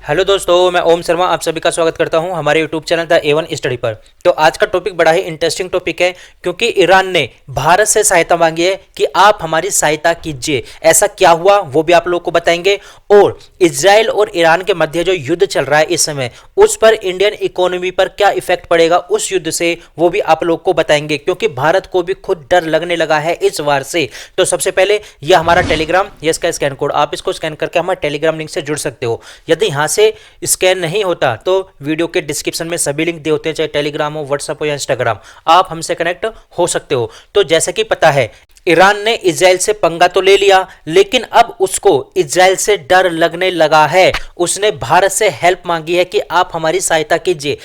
Hello दोस्तों, मैं ओम शर्मा आप सभी का स्वागत करता हूं हमारे YouTube channel the A1 study पर। तो आज का टॉपिक बड़ा ही इंटरेस्टिंग टॉपिक है, क्योंकि ईरान ने भारत से सहायता मांगी है कि आप हमारी सहायता कीजिए। ऐसा क्या हुआ वो भी आप लोगों को बताएंगे, और इजराइल और ईरान के मध्य जो युद्ध चल रहा है इस समय, उस पर इंडियन इकोनॉमी पर क्या इफेक्ट पड़ेगा उस युद्ध से, वो भी आप लोग को बताएंगे। क्योंकि भारत को भी खुद डर लगने लगा है इस वार से। तो सबसे पहले यह हमारा टेलीग्राम, ये इसका स्कैन कोड, आप इसको स्कैन करके हमारे टेलीग्राम लिंक से जुड़ सकते हो। यदि यहां से स्कैन नहीं होता तो वीडियो के डिस्क्रिप्शन में सभी लिंक दिए होते हैं, चाहे टेलीग्राम हो, व्हाट्सएप हो या इंस्टाग्राम, आप हमसे कनेक्ट हो सकते हो। तो जैसे कि पता है, ईरान ने इजराइल से पंगा तो ले लिया, लेकिन अब उसको इजराइल से डर लगने लगा है। उसने भारत से हेल्प मांगी है कि आप हमारी सहायता कीजिए।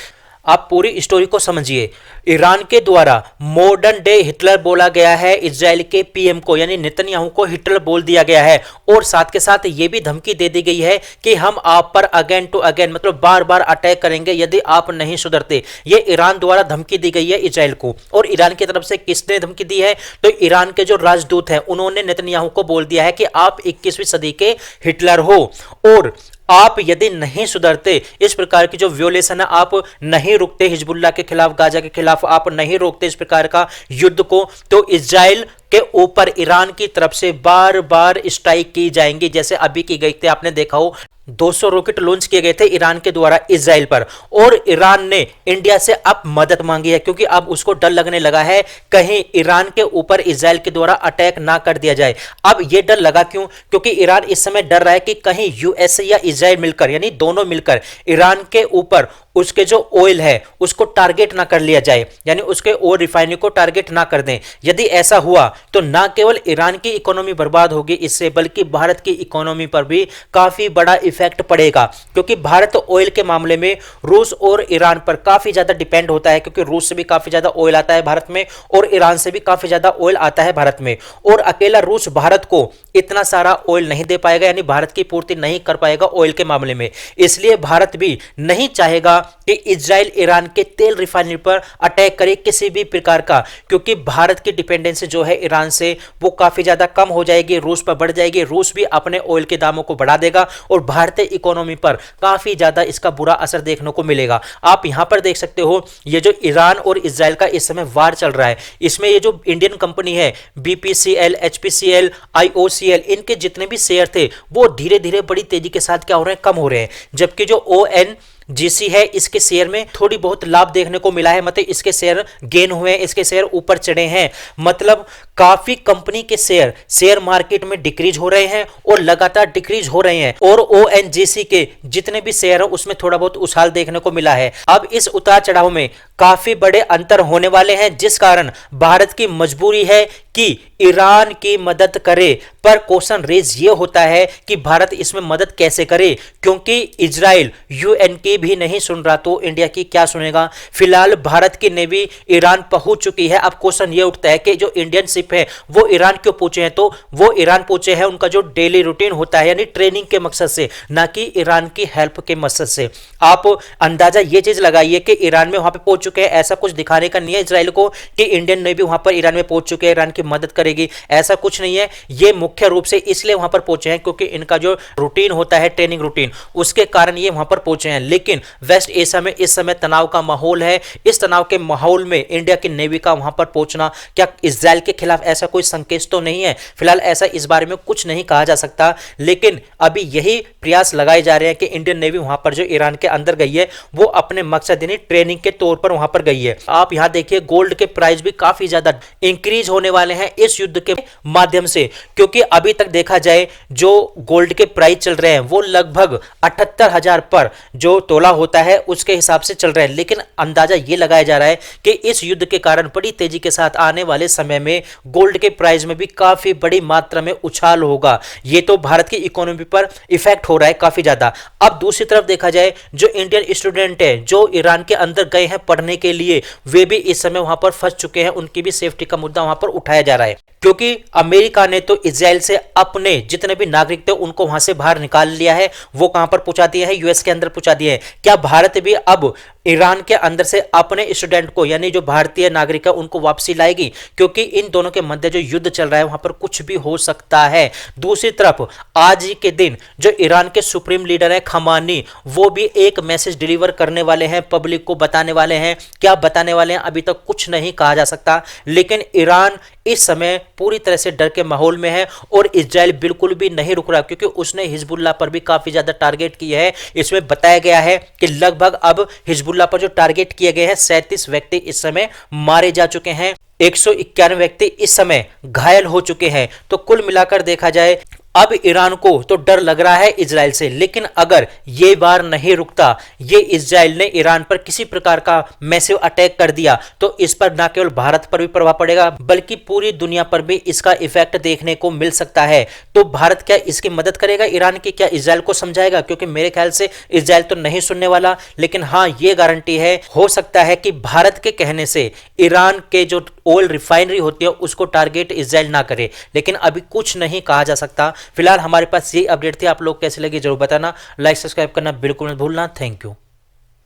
आप पूरी स्टोरी को समझिए। ईरान के द्वारा मॉडर्न डे हिटलर बोला गया है इजराइल के पीएम को, यानी नेतन्याहू को हिटलर बोल दिया गया है। और साथ के साथ ये भी धमकी दे दी गई है कि हम आप पर अगेन टू अगेन, मतलब बार बार अटैक करेंगे यदि आप नहीं सुधरते। ये ईरान द्वारा धमकी दी गई है इजराइल को। और ईरान की तरफ से किसने धमकी दी है? तो ईरान के जो राजदूत हैं उन्होंने नेतन्याहू को बोल दिया है कि आप 21वीं सदी के हिटलर हो, और आप यदि नहीं सुधरते, इस प्रकार की जो वियोलेशन है, आप नहीं रुकते हिजबुल्लाह के खिलाफ, गाजा के खिलाफ आप नहीं रोकते इस प्रकार का युद्ध को, तो इजराइल के ऊपर ईरान की तरफ से बार बार स्ट्राइक की जाएंगी। जैसे अभी की गई थी, आपने देखा हो 200 रॉकेट लॉन्च किए गए थे ईरान के द्वारा इजराइल पर। और ईरान ने इंडिया से अब मदद मांगी है, क्योंकि अब उसको डर लगने लगा है कहीं ईरान के ऊपर इजराइल के द्वारा अटैक ना कर दिया जाए। अब यह डर लगा क्यों? क्योंकि ईरान इस समय डर रहा है कि कहीं यूएसए या इजराइल मिलकर, यानी दोनों मिलकर ईरान के ऊपर उसके जो ऑयल है उसको टारगेट ना कर लिया जाए, यानी उसके ऑयल रिफाइनरी को टारगेट ना कर दें। यदि ऐसा हुआ तो ना केवल ईरान की इकोनॉमी बर्बाद होगी इससे, बल्कि भारत की इकोनॉमी पर भी काफी बड़ा इफेक्ट पड़ेगा। क्योंकि भारत ऑयल के मामले में रूस और ईरान पर काफी ज्यादा डिपेंड होता है, क्योंकि रूस से भी काफी ज्यादा ऑयल आता है भारत में, और ईरान से भी काफी ज्यादा ऑयल आता है भारत में। और अकेला रूस भारत को इतना सारा ऑयल नहीं दे पाएगा, यानी भारत की पूर्ति नहीं कर पाएगा ऑयल के मामले में। इसलिए भारत भी नहीं चाहेगा कि इजराइल ईरान के तेल रिफाइनरी पर अटैक करे किसी भी प्रकार का, क्योंकि भारत की डिपेंडेंसी जो है ईरान से वो काफी ज्यादा कम हो जाएगी, रूस पर बढ़ जाएगी। रूस भी अपने ऑयल के दामों को बढ़ा देगा और भारतीय इकोनॉमी पर काफी ज्यादा इसका बुरा असर देखने को मिलेगा। आप यहां पर देख सकते हो, ये जो ईरान और इजराइल का इस समय वार चल रहा है, इसमें ये जो इंडियन कंपनी है बीपीसीएल, एचपीसीएल, आईओसीएल, इनके जितने भी शेयर थे वो धीरे धीरे बड़ी तेजी के साथ क्या हो रहे हैं? कम हो रहे हैं। जबकि जो ONGC है, इसके शेयर में थोड़ी बहुत लाभ देखने को मिला है, मतलब इसके शेयर गेन हुए हैं, इसके शेयर ऊपर चढ़े हैं। मतलब काफी कंपनी के शेयर मार्केट में डिक्रीज हो रहे हैं और लगातार डिक्रीज हो रहे हैं। और ONGC के जितने भी शेयर हैं उसमें थोड़ा बहुत उछाल देखने को मिला है। अब इस उतार चढ़ाव में काफी बड़े अंतर होने वाले हैं, जिस कारण भारत की मजबूरी है कि ईरान की मदद करे। पर क्वेश्चन रेज ये होता है कि भारत इसमें मदद कैसे करे, क्योंकि इजराइल UN की भी नहीं सुन रहा, तो इंडिया की क्या सुनेगा? फिलहाल भारत की नेवी ईरान पहुंच चुकी है। अब क्वेश्चन ये उठता है कि जो इंडियन शिप है वो ईरान क्यों पहुंचे हैं? तो वो ईरान पहुंचे हैं उनका जो डेली रूटीन होता है, यानी ट्रेनिंग के मकसद से, ना कि ईरान की हेल्प के मकसद से। आप अंदाजा ये चीज लगाइए कि ईरान में वहां पे पहुंच चुके हैं, ऐसा कुछ दिखाने का नहीं है इजराइल को कि इंडियन नेवी वहां पर ईरान में पहुंच चुके हैं, ईरान की मदद करेगी, ऐसा कुछ नहीं है। ये मुख्य रूप से इसलिए वहां पर पहुंचे हैं क्योंकि इनका जो रूटीन होता है, ट्रेनिंग रूटीन, उसके कारण ये वहां पर पहुंचे हैं। लेकिन वेस्ट एशिया में इस समय तनाव का माहौल है। इस तनाव के माहौल में इंडिया की नेवी का वहां पर पहुंचना क्या इजराइल के खिलाफ ऐसा कोई संकेत तो नहीं है? फिलहाल ऐसा इस बारे में कुछ नहीं कहा जा सकता, लेकिन अभी यही प्रयास लगाए जा रहे हैं कि इंडियन नेवी वहां पर जो ईरान के अंदर गई है वो अपने मकसद यानी ट्रेनिंग के तौर पर वहां पर गई है। आप यहां देखिए, गोल्ड के प्राइस भी काफी ज्यादा इंक्रीज होने वाले हैं इस युद्ध के माध्यम से, क्योंकि अभी तक देखा जाए जो गोल्ड के प्राइस चल रहे हैं वो लगभग 78,000 पर जो तोला होता है उसके हिसाब से चल रहे हैं। लेकिन अंदाजा ये लगाया जा रहा है कि इस युद्ध के कारण बड़ी तेजी के साथ आने वाले समय में गोल्ड के प्राइस में भी काफी बड़ी मात्रा में उछाल होगा। ये तो भारत की इकोनॉमी पर इफेक्ट हो रहा है काफी ज्यादा। अब दूसरी तरफ देखा जाए, जो इंडियन स्टूडेंट है जो ईरान के अंदर गए हैं पढ़ने के लिए, वे भी इस समय वहां पर फंस चुके हैं। उनकी भी सेफ्टी का मुद्दा वहां पर उठाया जा रहा है, क्योंकि अमेरिका ने तो इजराइल से अपने जितने भी नागरिक थे उनको वहां से बाहर निकाल लिया है। वो कहां पर पहुंचा दिए हैं? यूएस के अंदर पहुंचा दिए हैं। क्या भारत भी अब ईरान के अंदर से अपने स्टूडेंट को, यानी जो भारतीय नागरिक है उनको वापसी लाएगी, क्योंकि इन दोनों के मध्य जो युद्ध चल रहा है वहां पर कुछ भी हो सकता है। दूसरी तरफ आज ही के दिन जो ईरान के सुप्रीम लीडर है खमानी, वो भी एक मैसेज डिलीवर करने वाले हैं, पब्लिक को बताने वाले हैं। क्या बताने वाले हैं अभी तक कुछ नहीं कहा जा सकता, लेकिन ईरान इस समय पूरी तरह से डर के माहौल में है और इजराइल बिल्कुल भी नहीं रुक रहा, क्योंकि उसने हिजबुल्लाह पर भी काफी ज्यादा टारगेट किया है। इसमें बताया गया है कि लगभग अब हिजबुल्लाह पर जो टारगेट किए गए हैं 37 व्यक्ति इस समय मारे जा चुके हैं, 191 व्यक्ति इस समय घायल हो चुके हैं। तो कुल मिलाकर देखा जाए अब ईरान को तो डर लग रहा है इजराइल से, लेकिन अगर ये बार नहीं रुकता, ये इजराइल ने ईरान पर किसी प्रकार का मैसिव अटैक कर दिया, तो इस पर ना केवल भारत पर भी प्रभाव पड़ेगा बल्कि पूरी दुनिया पर भी इसका इफेक्ट देखने को मिल सकता है। तो भारत क्या इसकी मदद करेगा ईरान की, क्या इजराइल को समझाएगा? क्योंकि मेरे ख्याल से इजराइल तो नहीं सुनने वाला, लेकिन हाँ ये गारंटी है, हो सकता है कि भारत के कहने से ईरान के जो ऑयल रिफाइनरी होती है उसको टारगेट इजराइल ना करे, लेकिन अभी कुछ नहीं कहा जा सकता। फिलहाल हमारे पास ये अपडेट थी, आप लोग कैसे लगे जरूर बताना, लाइक सब्सक्राइब करना बिल्कुल मत भूलना। Thank you.